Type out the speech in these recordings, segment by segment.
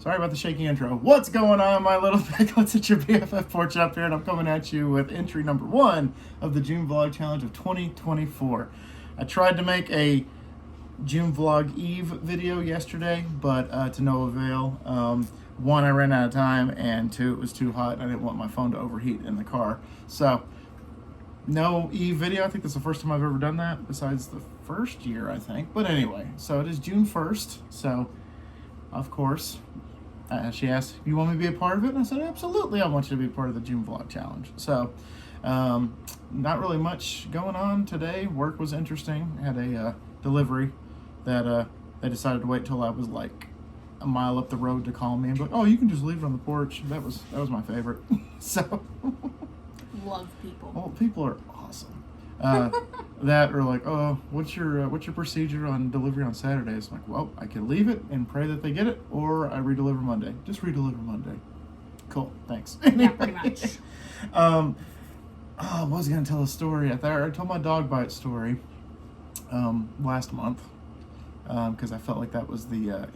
Sorry about the shaky intro. What's going on, my little piglets? It's your BFF Porch up here, and I'm coming at you with entry number 1 of the June Vlog Challenge of 2024. I tried to make a June Vlog Eve video yesterday, but to no avail. 1, I ran out of time, and 2, it was too hot, and I didn't want my phone to overheat in the car. So, no Eve video. I think that's the first time I've ever done that, besides the first year, I think. But anyway, so it is June 1st, so of course, she asked, "You want me to be a part of it?" And I said, "Absolutely, I want you to be a part of the June Vlog Challenge." So, not really much going on today. Work was interesting. I had a delivery that they decided to wait till I was like a mile up the road to call me and be like, "Oh, you can just leave it on the porch." That was my favorite. So, love people. well, people are awesome. That or like, "Oh, what's your procedure on delivery on Saturdays?" I'm like, well, I can leave it and pray that they get it, or I redeliver Monday. Just redeliver Monday. Cool, thanks. Yeah, pretty much. I was gonna tell a story. I told my dog bite story last month because I felt like that was the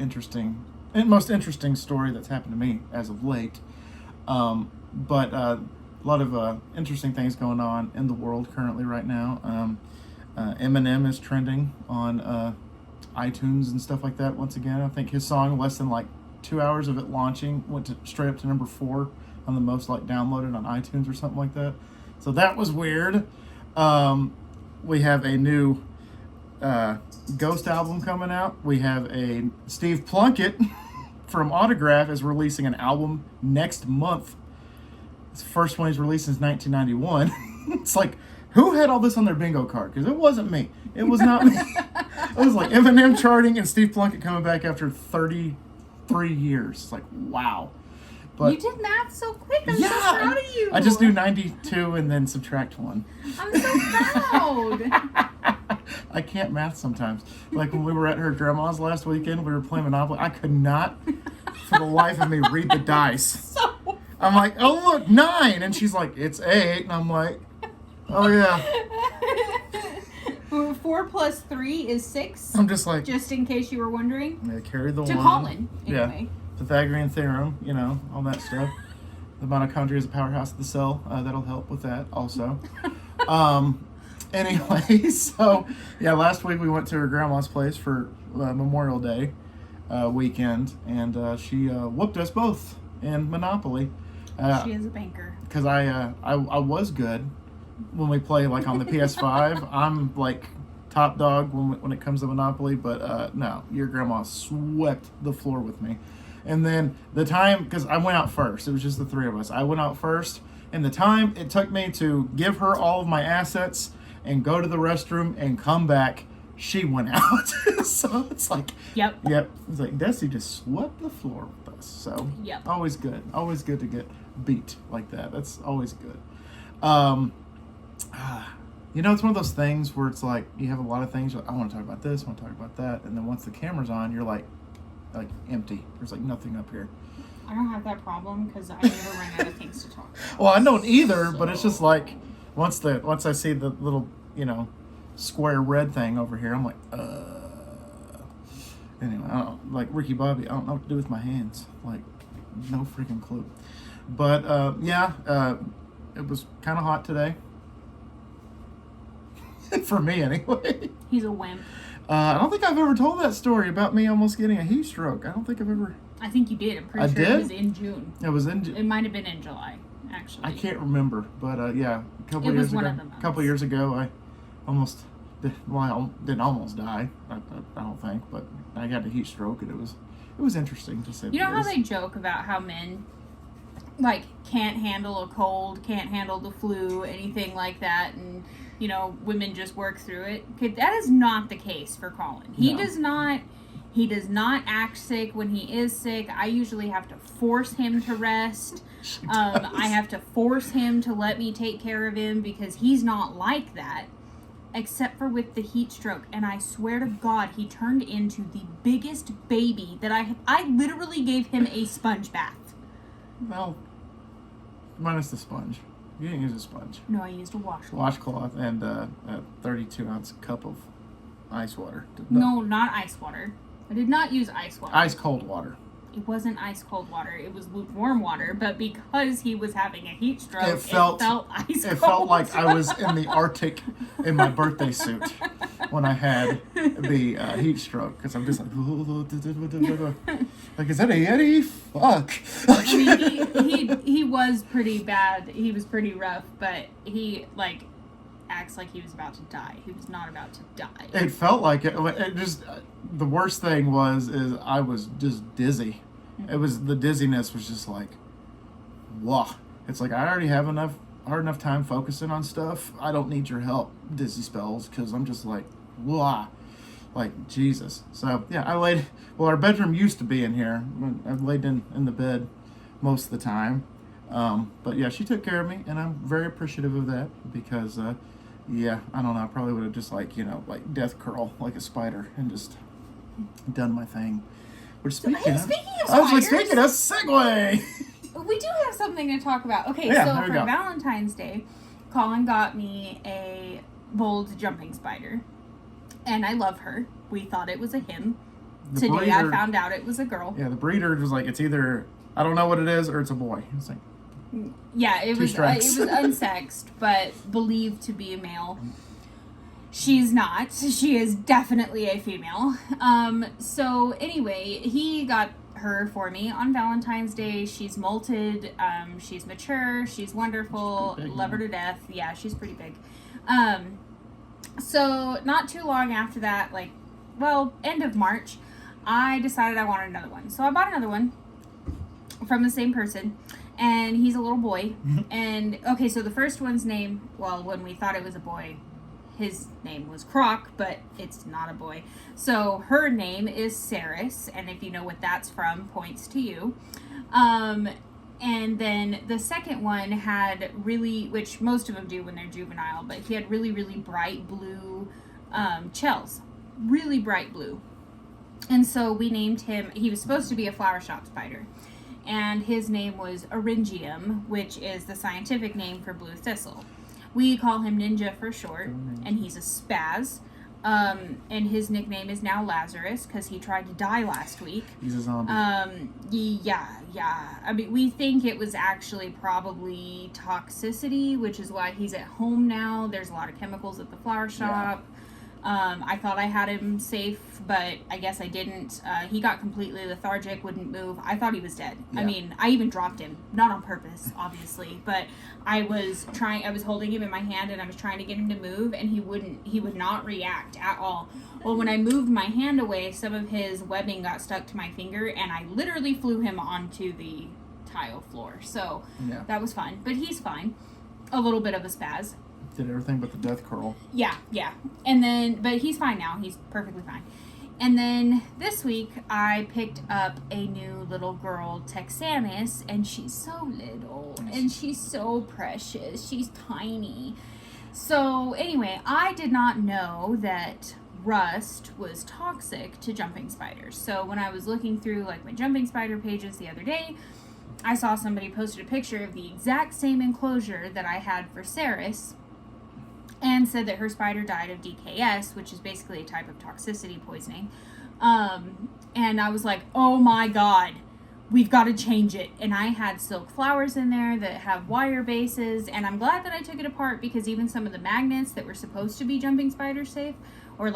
most interesting story that's happened to me as of late. But a lot of interesting things going on in the world currently right now. Eminem is trending on iTunes and stuff like that once again. I think his song, less than like 2 hours of it launching, went straight up to number 4 on the most like downloaded on iTunes or something like that. So that was weird. We have a new Ghost album coming out. We have a Steve Plunkett from Autograph is releasing an album next month. It's the first one he's released since 1991. It's like, who had all this on their bingo card? Because it wasn't me. It was not me. It was like Eminem charting and Steve Plunkett coming back after 33 years. It's like, wow. But you did math so quick. I'm so proud of you. I just do 92 and then subtract 1. I'm so proud. I can't math sometimes. Like when we were at her grandma's last weekend, we were playing Monopoly. I could not, for the life of me, read the dice. I'm like, "Oh, look, 9." And she's like, "It's 8." And I'm like, "Oh, yeah." 4 plus 3 is 6. I'm just like, just in case you were wondering. yeah, carry the 1. To Colin, anyway. Yeah. Pythagorean theorem, all that stuff. The mitochondria is a powerhouse of the cell. That'll help with that also. Anyway, so, yeah, last week we went to her grandma's place for Memorial Day weekend, and she whooped us both in Monopoly. She is a banker. Because I was good when we play like on the PS5. I'm like top dog when it comes to Monopoly, but no, your grandma swept the floor with me. And then the time, because I went out first, it was just the 3 of us. I went out first, and the time it took me to give her all of my assets and go to the restroom and come back, she went out. So it's like, Yep. It's like Desi just swept the floor with us. So Yep. Always good to get beat like that. That's always good. It's one of those things where it's like you have a lot of things. You're like, I want to talk about this, I want to talk about that, and then once the camera's on, you're like empty. There's like nothing up here. I don't have that problem because I never run out of things to talk about. Well, I don't either, but it's just like once I see the little square red thing over here, I'm like, Anyway, I don't like Ricky Bobby. I don't know what to do with my hands. Like, no freaking clue. But it was kind of hot today. For me, anyway. He's a wimp. I don't think I've ever told that story about me almost getting a heat stroke. I don't think I've ever. I think you did. I'm pretty sure it was in June. It was in. It might have been in July, actually. I can't remember, but yeah, a couple years ago, I almost. Well, I didn't almost die. I don't think, but I had a heat stroke, and it was interesting to say. You know how they joke about how men like can't handle a cold, can't handle the flu, anything like that, and women just work through it. Okay, that is not the case for Colin. He does not act sick when he is sick. I usually have to force him to rest. I have to force him to let me take care of him because he's not like that, except for with the heat stroke. And I swear to God, he turned into the biggest baby that I literally gave him a sponge bath. Well, minus the sponge. You didn't use a sponge. No, I used a washcloth. Washcloth and a 32-ounce cup of ice water. No, not ice water. I did not use ice water. Ice cold water. it wasn't ice cold water. It was lukewarm water. But because he was having a heat stroke, It felt ice cold. It felt like I was in the Arctic in my birthday suit when I had the heat stroke, because I'm just like, like, is that a Yeti? Fuck. I mean, he was pretty bad. He was pretty rough, but he like acts like he was about to die. He was not about to die. It felt like it. It just, the worst thing is I was just dizzy. It was, the dizziness was just like, whoa. It's like, I already have hard enough time focusing on stuff. I don't need your help, dizzy spells, because I'm just like, whoa. Like, Jesus. So, yeah, our bedroom used to be in here. I've laid in the bed most of the time. But yeah, she took care of me, and I'm very appreciative of that, because, yeah, I don't know, I probably would have just like death curl like a spider and just done my thing. Which, speaking of segue. We do have something to talk about. Okay, Yeah, so there we for go. Valentine's Day, Colin got me a bold jumping spider. And I love her. We thought it was a him. Today I found out it was a girl. Yeah, the breeder was like, it's either, I don't know what it is, or it's a boy. It's like, yeah, it was strikes. unsexed, but believed to be a male. She's not. She is definitely a female. So anyway, he got her for me on Valentine's Day. She's molted. She's mature. She's wonderful. She's big, love her to death. Yeah, she's pretty big. So not too long after that, end of March, I decided I wanted another one. So I bought another one from the same person, and he's a little boy. And okay, so the first one's name, well, when we thought it was a boy, his name was Croc, but it's not a boy. So her name is Saris, and if you know what that's from, points to you. And then the second one had really, which most of them do when they're juvenile, but he had really, really bright blue shells. Really bright blue. And so we named him, he was supposed to be a flower shop spider. And his name was Orangium, which is the scientific name for blue thistle. We call him Ninja for short, and he's a spaz. And his nickname is now Lazarus because he tried to die last week. He's a zombie. Yeah. I mean, we think it was actually probably toxicity, which is why he's at home now. There's a lot of chemicals at the flower shop. I thought I had him safe, but I guess I didn't. He got completely lethargic, wouldn't move. I thought he was dead. Yeah. I mean, I even dropped him. Not on purpose, obviously, but I was holding him in my hand and I was trying to get him to move, and he would not react at all. Well, when I moved my hand away, some of his webbing got stuck to my finger, and I literally flew him onto the tile floor. So Yeah. that was fun, but he's fine. A little bit of a spaz. Did everything but the death curl. Yeah. And then, but he's fine now. He's perfectly fine. And then this week, I picked up a new little girl, Texanus, and she's so little, and she's so precious. She's tiny. So anyway, I did not know that rust was toxic to jumping spiders. So when I was looking through my jumping spider pages the other day, I saw somebody posted a picture of the exact same enclosure that I had for Saris, and said that her spider died of DKS, which is basically a type of toxicity poisoning. And I was like, oh my God, we've got to change it. And I had silk flowers in there that have wire bases, and I'm glad that I took it apart, because even some of the magnets that were supposed to be jumping spider safe, or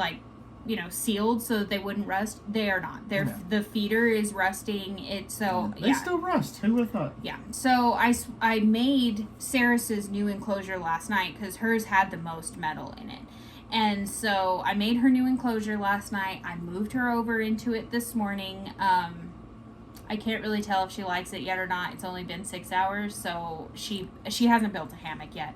sealed so that they wouldn't rust, they are not. The feeder is rusting. They still rust. Who would have thought? Yeah. So I made Saris's new enclosure last night because hers had the most metal in it. And so I made her new enclosure last night. I moved her over into it this morning. I can't really tell if she likes it yet or not. It's only been 6 hours, so she hasn't built a hammock yet.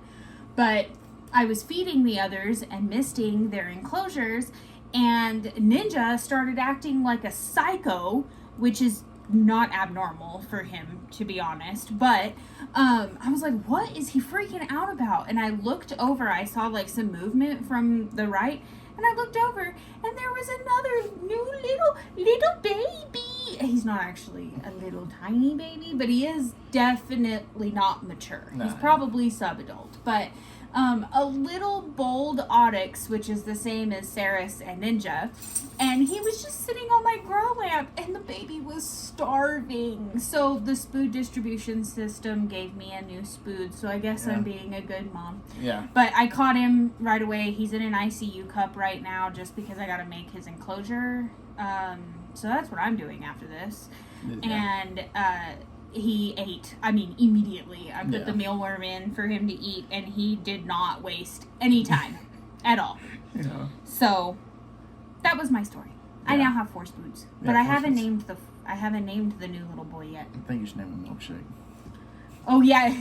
But I was feeding the others and misting their enclosures, and Ninja started acting like a psycho, which is not abnormal for him, to be honest. But I was like, what is he freaking out about? And I looked over. I saw some movement from the right, and I looked over, and there was another new little baby he's not actually a little tiny baby, but he is definitely not mature. No. He's probably sub-adult, but a little bold Oryx, which is the same as Saris and Ninja, and he was just sitting on my grow lamp, and the baby was starving. So the Spood distribution system gave me a new Spood, so I guess I'm being a good mom. Yeah. But I caught him right away. He's in an ICU cup right now just because I got to make his enclosure. So that's what I'm doing after this. Yeah. And he ate, immediately. I put Yeah. the mealworm in for him to eat, and he did not waste any time at all. Yeah. So that was my story. I Yeah. now have 4 Spoods, but Yeah, I 4 haven't Spoods. named the new little boy yet. I think you should name him Milkshake. Oh yeah,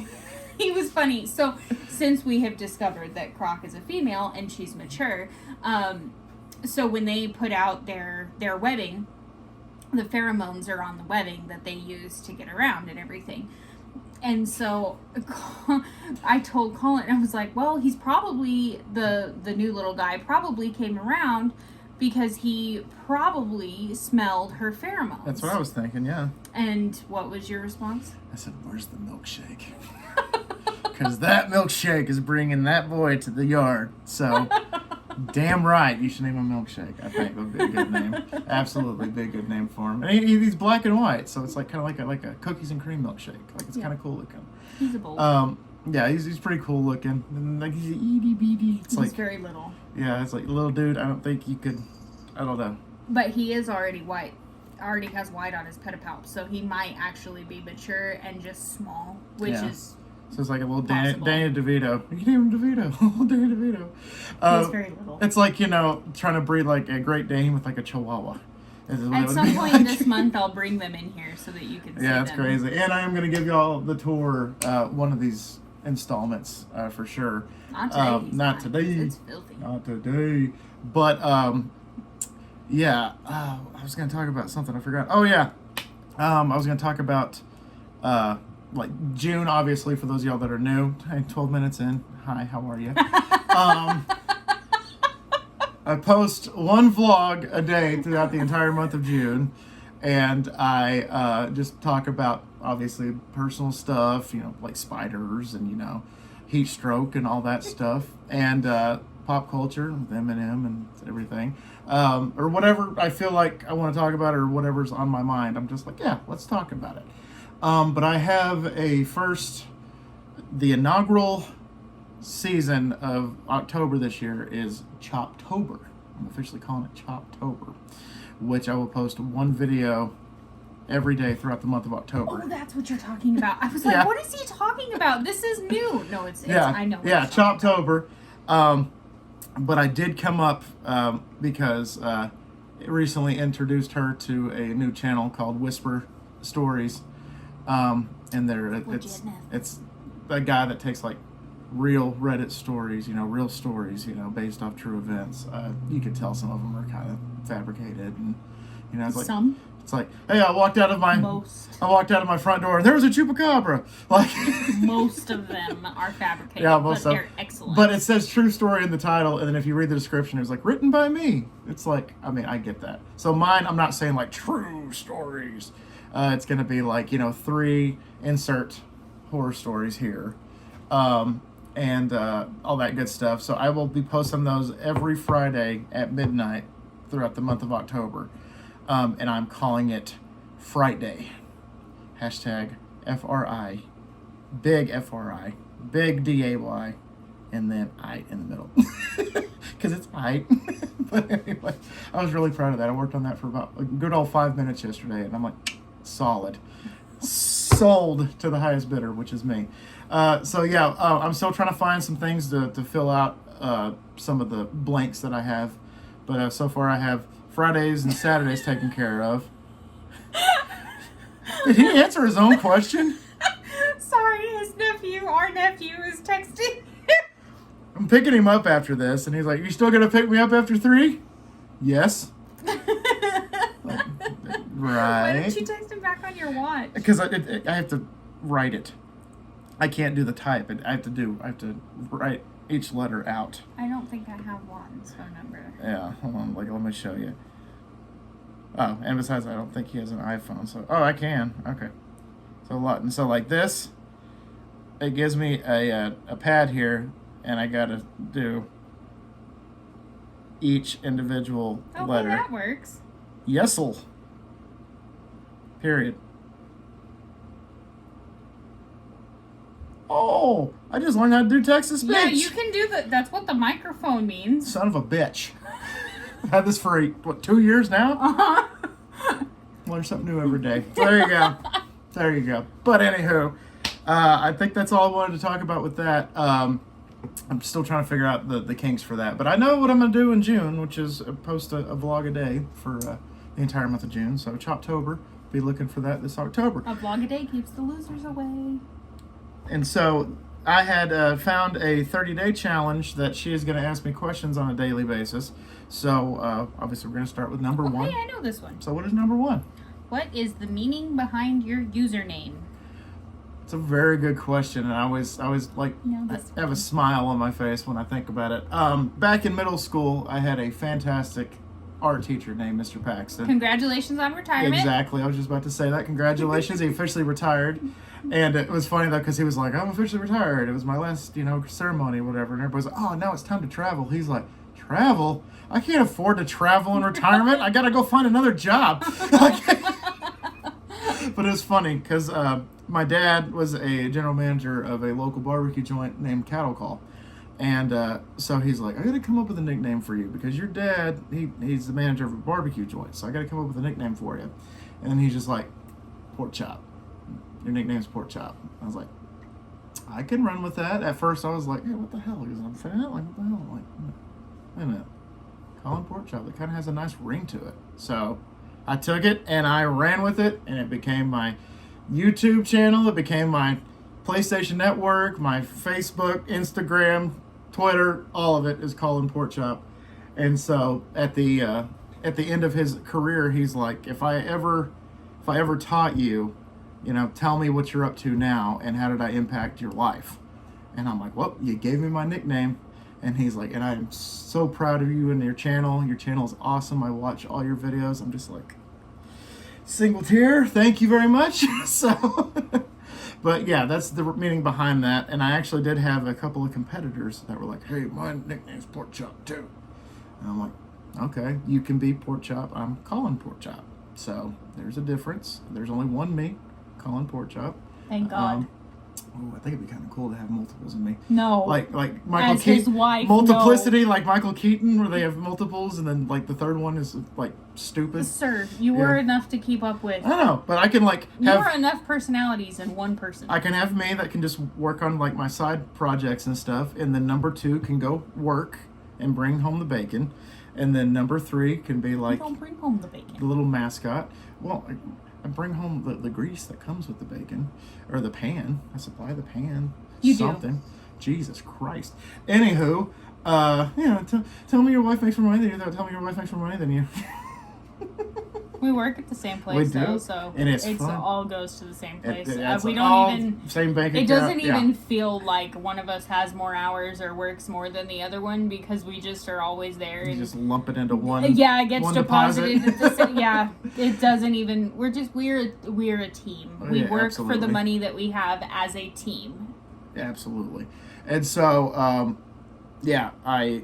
he was funny. So since we have discovered that Croc is a female and she's mature, so when they put out their webbing, the pheromones are on the webbing that they use to get around and everything. And so I told Colin, I was like, well, he's probably, the new little guy probably came around because he probably smelled her pheromones. That's what I was thinking, yeah. And what was your response? I said, where's the milkshake? Because that milkshake is bringing that boy to the yard. So, damn right, you should name him Milkshake. I think would be a good name. Absolutely be a good name for him. And he's black and white, so it's like kind of like a cookies and cream milkshake. Like, it's kind of cool looking. He's a bold. Yeah, he's pretty cool looking. And like, he's itty bitty. It's He's like, very little. yeah, it's like, little dude, I don't think you could, I don't know. But he is already white. Already has white on his pedipalp, so he might actually be mature and just small, which Yeah. is So it's like a little Possible. Danny DeVito. You can name him DeVito. Danny DeVito. he's very little. It's like, trying to breed like a Great Dane with like a Chihuahua. Is what it At would some be point like. this month, I'll bring them in here so that you can see Yeah, it's them. crazy. And I am going to give y'all the tour, one of these installments for sure. Not today. he's not fine. today. It's filthy. Not today. But, yeah, I was going to talk about something. I forgot. Oh, yeah. I was going to talk about, like, June, obviously, for those of y'all that are new. Hey, 12 minutes in. Hi, how are you? I post one vlog a day throughout the entire month of June. And I just talk about, obviously, personal stuff, like spiders and, heat stroke and all that stuff. And pop culture with Eminem and everything. Or whatever I feel like I want to talk about or whatever's on my mind. I'm just like, yeah, let's talk about it. But I have the inaugural season of October this year is Choptober. I'm officially calling it Choptober, which I will post one video every day throughout the month of October. Oh, that's what you're talking about. I was like, Yeah. what is he talking about? This is new. No, it's Yeah, I know. what yeah, you're talking about. Choptober. But I did come up because it recently introduced her to a new channel called Whisper Stories, and it's a guy that takes like real Reddit stories, real stories, based off true events. You could tell some of them are kind of fabricated, and it's like Some? it's like, hey, I walked out of my front door and there was a chupacabra. Like Most of them are fabricated, Yeah, but most of they're excellent. But it says true story in the title, and then if you read the description, it's like written by me. It's like, I get that. So mine, I'm not saying like true stories. It's gonna be like 3 insert horror stories here, and all that good stuff. So I will be posting those every Friday at midnight throughout the month of October, and I'm calling it Fright Day. Hashtag FRI, big FRI, big DAY, and then I in the middle. Because it's I. But anyway, I was really proud of that. I worked on that for about a good old 5 minutes yesterday, and I'm like, solid. Sold to the highest bidder, which is me. So yeah, I'm still trying to find some things to fill out some of the blanks that I have. But so far I have Fridays and Saturdays taken care of. Did he answer his own question? Sorry, our nephew is texting. I'm picking him up after this, and he's like, "You still gonna pick me up after 3?" Yes. Why Right. didn't you text him back on your watch? Because I have to write it. I can't do the type. I have to write each letter out. I don't think I have Watten's phone number. Yeah, hold on. Let me show you. Oh, and besides, I don't think he has an iPhone. So, oh, I can. Okay. So a lot, and so like this, it gives me a pad here, and I gotta do each individual Oh, letter. well, that works. Yesel. Period. Oh, I just learned how to do text-to-speech. Yeah, you can do that. That's what the microphone means. Son of a bitch. I've had this for, 2 years now? Uh-huh. Learn something new every day. There you go. There you go. But anywho, I think that's all I wanted to talk about with that. I'm still trying to figure out the kinks for that. But I know what I'm going to do in June, which is post a vlog a day for the entire month of June. So Choptober, be looking for that this October. A vlog a day keeps the losers away. And so I had found a 30-day challenge that she is going to ask me questions on a daily basis. So obviously we're going to start with number one. Hey, I know this one. So what is number one? What is the meaning behind your username? It's a very good question, and I always like No, I this have a one. smile on my face when I think about it. Back in middle school, I had a fantastic art teacher named Mr. Paxton. Congratulations on retirement. Exactly. I was just about to say that. Congratulations. He officially retired. And it was funny, though, because he was like, I'm officially retired. It was my last, ceremony or whatever. And everybody's like, oh, now it's time to travel. He's like, travel? I can't afford to travel in retirement. I got to go find another job. But it was funny because my dad was a general manager of a local barbecue joint named Cattle Call. And so he's like, I got to come up with a nickname for you because your dad, he's the manager of a barbecue joint. So I got to come up with a nickname for you. And he's just like, Pork Chop. Your nickname's Pork Chop. I was like, I can run with that. At first I was like, hey, what the hell? Because I'm fat? Like, what the hell? I'm like, wait a minute. Colin Pork Chop. That kind of has a nice ring to it. So I took it and I ran with it, and it became my YouTube channel. It became my PlayStation Network, my Facebook, Instagram, Twitter. All of it is Colin Pork Chop. And so at the end of his career, he's like, if I ever taught you, tell me what you're up to now and how did I impact your life? And I'm like, well, you gave me my nickname. And he's like, and I am so proud of you and your channel. Your channel is awesome. I watch all your videos. I'm just like, single tear. Thank you very much. So, but yeah, that's the meaning behind that. And I actually did have a couple of competitors that were like, hey, my nickname's Pork Chop too. And I'm like, okay, you can be Pork Chop. I'm Colin Pork Chop. So there's a difference. There's only one me, Colin Pork Chop. Thank God. I think it'd be kind of cool to have multiples of me. No. Like Michael As his Keaton. wife, Multiplicity, like Michael Keaton, where they have multiples, and then like the third one is like stupid. Sir, you were enough to keep up with. I don't know, but I can like You have. were enough personalities in one person. I can have me that can just work on like my side projects and stuff, and then number 2 can go work and bring home the bacon, and then number 3 can be like Don't bring home the bacon. the little mascot. Well, I bring home the grease that comes with the bacon, or the pan. I supply the pan. You something. Jesus Christ. Anywho, tell me your wife makes more money than you. Tell me your wife makes more money than you. We work at the same place, We do, though, so and it's fun. all goes to the same place. It's We all don't even. same bank account. It doesn't yeah. even feel like one of us has more hours or works more than the other one because we just are always there. You And just lump it into one. yeah, it gets one deposited. deposit. Yeah, it doesn't even. We're a team. Oh, We yeah, work for absolutely. the money that we have as a team. Absolutely. And so, I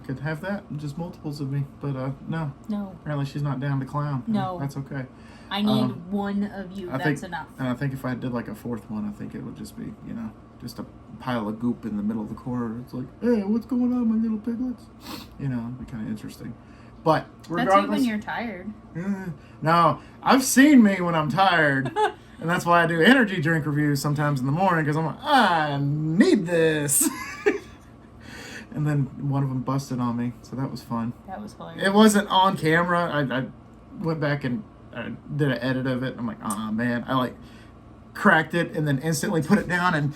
could have that. Just multiples of me. But no. No, Apparently she's not down to clown. No. That's okay. I need one of you. I That's think, enough. And I think if I did like a fourth one, I think it would just be, just a pile of goop in the middle of the corner. It's like, hey, what's going on, my little piglets? It'd be kind of interesting. But regardless, That's you when you're tired. no, I've seen me when I'm tired. And that's why I do energy drink reviews sometimes in the morning, because I'm like, I need this. And then one of them busted on me, so that was fun. That was hilarious. It wasn't on camera. I went back and did an edit of it. I'm like, oh man. I like cracked it and then instantly put it down and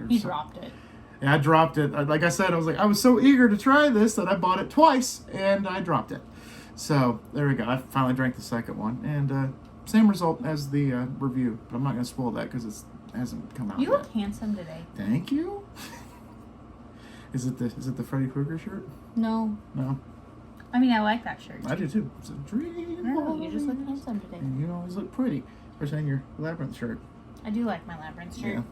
He dropped it. Yeah, I dropped it. Like I said, I was so eager to try this that I bought it twice and I dropped it. So there we go. I finally drank the second one, and same result as the review. But I'm not going to spoil that because it hasn't come out You yet. look handsome today. Thank you. Is it the Freddy Krueger shirt? No. No. I mean, I like that shirt. I do too. It's a dream. No, you just look handsome today. And you always look pretty. Especially in your Labyrinth shirt. I do like my Labyrinth shirt. Yeah.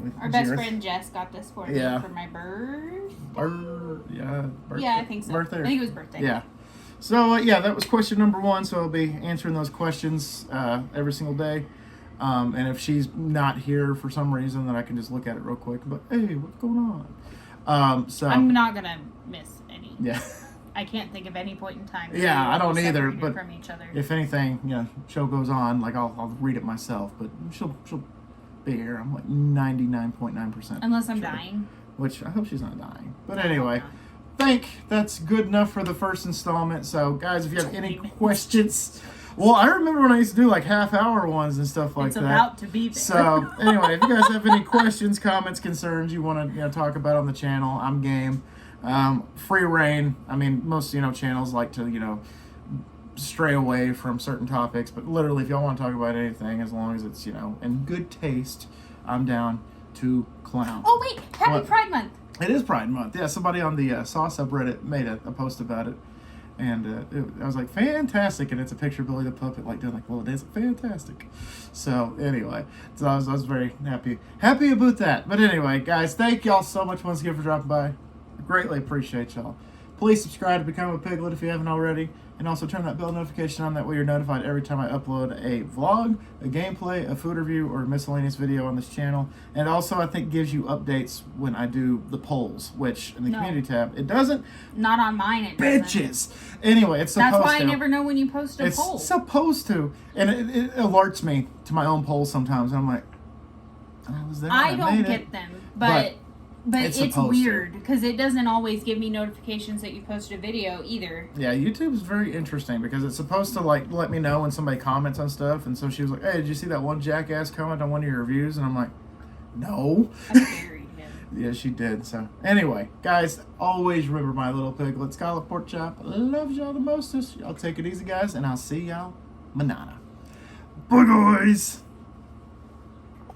With Our best Jareth. friend Jess got this for me Yeah. for my birthday. Birthday. Yeah, I think so. Birthday. I think it was birthday. Yeah. So, yeah, that was question number 1. So I'll be answering those questions every single day. And if she's not here for some reason, then I can just look at it real quick. But, hey, what's going on? So I'm not going to miss any. yeah. I can't think of any point in time. Yeah, I don't we're either, separated but from each other. If anything, show goes on, like I'll read it myself, but she'll be here. I'm like 99.9%. Unless I'm sure. dying. Which I hope she's not dying. But I hope anyway, not. that's good enough for the first installment. So guys, if you have any 20 minutes. questions, well, I remember when I used to do like half-hour ones and stuff like It's that. about to be there. So anyway, if you guys have any questions, comments, concerns you want to talk about on the channel, I'm game. Free reign. I mean, most channels like to stray away from certain topics, but literally, if y'all want to talk about anything, as long as it's in good taste, I'm down to clown. Oh wait, Happy What? Pride Month. It is Pride Month. Yeah, somebody on the Saw subreddit made a post about it, and I was like, fantastic, and it's a picture of Billy the Puppet like doing like little dance, fantastic. So anyway, so I was very happy about that. But anyway, guys, thank y'all so much once again for dropping by. I greatly appreciate y'all. Please subscribe to Become a Piglet if you haven't already. And also turn that bell notification on. That way you're notified every time I upload a vlog, a gameplay, a food review, or a miscellaneous video on this channel. And also, I think gives you updates when I do the polls, which in the community tab, it doesn't. Not on mine, it doesn't. Bitches! Anyway, it's supposed to. That's why I never know when you post a It's poll. supposed to. And it alerts me to my own polls sometimes. And I'm like, I was there. I don't made get it. them, but it's it's supposed to. weird because it doesn't always give me notifications that you posted a video either. Yeah, YouTube is very interesting because it's supposed to like let me know when somebody comments on stuff, and so she was like, "Hey, did you see that one jackass comment on one of your reviews?" And I'm like, "No." I buried him. Yeah, she did. So anyway, guys, always remember my little piglet, Scarlet Pork Chop. Loves y'all the mostest. Y'all take it easy, guys, and I'll see y'all manana. Bye, guys.